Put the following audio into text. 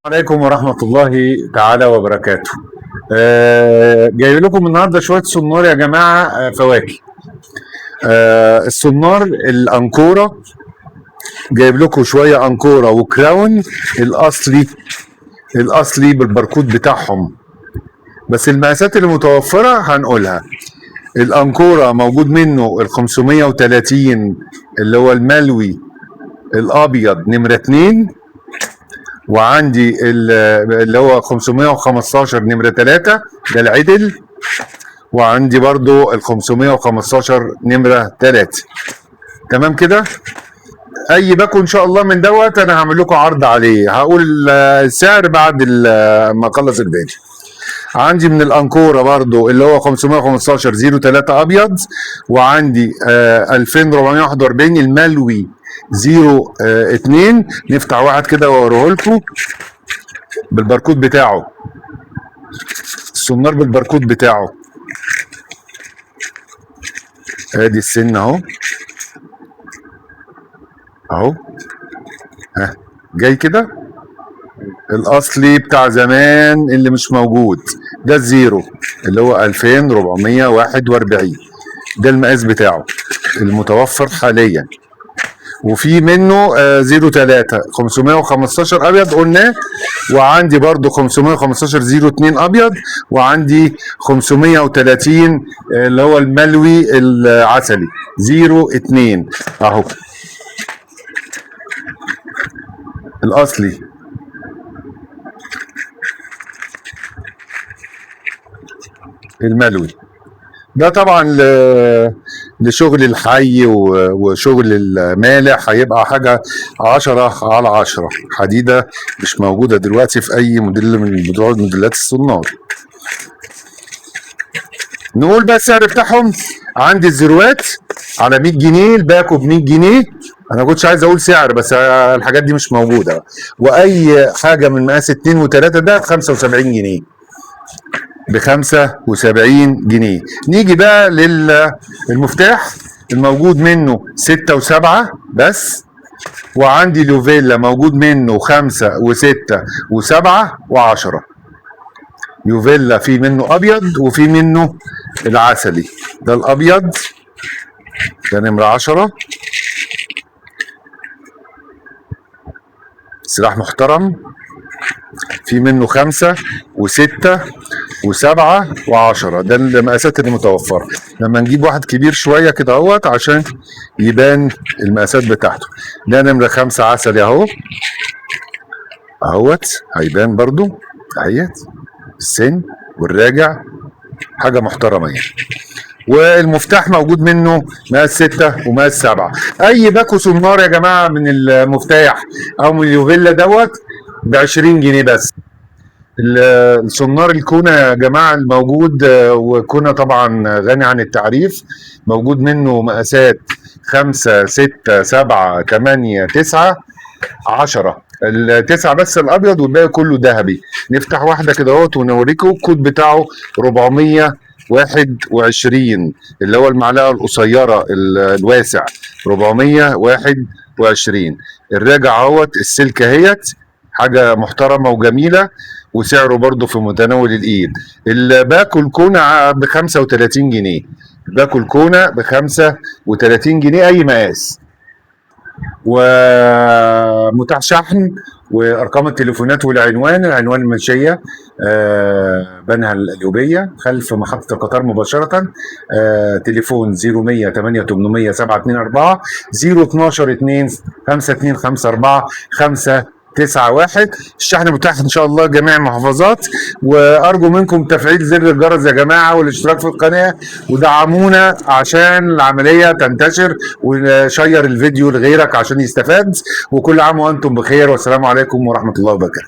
عليكم ورحمة الله تعالى وبركاته. جاي لكم النهارده شوية صنار يا جماعة، فواكه. الصنار الأنكورة، جايب لكم شوية أنكورة وكراون الأصلي بالباركود بتاعهم، بس المقاسات اللي متوفرة هنقولها. الأنكورة موجود منه ال 530 اللي هو الملوي الأبيض نمرة 2، وعندي اللي هو 515 نمرة 3 ده العدل، وعندي برضو ال 515 نمرة 3. تمام كده. اي باكو ان شاء الله من دوت انا هعمل لكم عرض عليه، هقول السعر بعد ما اخلص الفيديو. عندي من الانكوره برضو اللي هو 515 03 ابيض، وعندي 2441 الملوي 02. نفتح واحد كده واوريه لكم بالباركود بتاعه، السنار بالباركود بتاعه. ادي السن اهو ها، جاي كده. الاصلي بتاع زمان اللي مش موجود ده الزيرو اللي هو 2441، ده المقاس بتاعه المتوفر حاليا. وفي منه 03 515 ابيض قلناه، وعندي برضو 515 02 ابيض، وعندي 530 اللي هو الملوي العسلي 02 اهو الاصلي. الملوي ده طبعا لشغل الحي وشغل المالح هيبقى حاجة 10/10 حديدة، مش موجودة دلوقتي في أي موديل من موديلات الصنار. نقول بقى السعر بتاعهم. عندي الزيروات على 100 جنيه، الباكو ب 100 جنيه. أنا كنتش عايز أقول سعر بس الحاجات دي مش موجودة. وأي حاجة من مقاس 2 و3 ده ب 75 جنيه، ب 75 جنيه. نيجي بقى للمفتاح الموجود منه 6 و7 بس، وعندي لوفيلا موجود منه 5 و6 و7 و10. لوفيلا في منه ابيض وفي منه العسلي، ده الابيض ده نمرة 10، سلاح محترم. في منه 5 و6 و7 و10، ده المقاسات اللي متوفره. لما نجيب واحد كبير شويه كده اهوت عشان يبان المقاسات بتاعته. ده نمره 5 عسلي اهوت هيبان برضو اهيت السن والراجع، حاجه محترمه يعني. والمفتاح موجود منه مقاس 6 ومقاس 7. اي باكو سنار يا جماعه من المفتاح او من اليوفيلا دوت ب 20 جنيه بس. السنار الكونا يا جماعه الموجود، وكونا طبعا غني عن التعريف، موجود منه مقاسات 5 6 7 8 9 10. التسعة بس الابيض والباقي كله ذهبي. نفتح واحده كده اهوت ونوريكم الكود بتاعه 421 اللي هو المعلقه القصيره الواسع 421. الراجع اهوت السلكه اهيت حاجه محترمه وجميله، وسعره برضه في متناول الايد. الباكو الكونا ب 35 جنيه، باكو الكونا ب 35 جنيه اي مقاس، ومتاح شحن. وارقام التليفونات والعنوان، العنوان المنشيه بنها القليوبيه خلف محطه القطار مباشره. تليفون 0100 8800 724 012 2 5254 591. الشحن متاح ان شاء الله جميع المحافظات. وارجو منكم تفعيل زر الجرس يا جماعه والاشتراك في القناه، ودعمونا عشان العمليه تنتشر، وشير الفيديو لغيرك عشان يستفاد. وكل عام وانتم بخير، والسلام عليكم ورحمه الله وبركاته.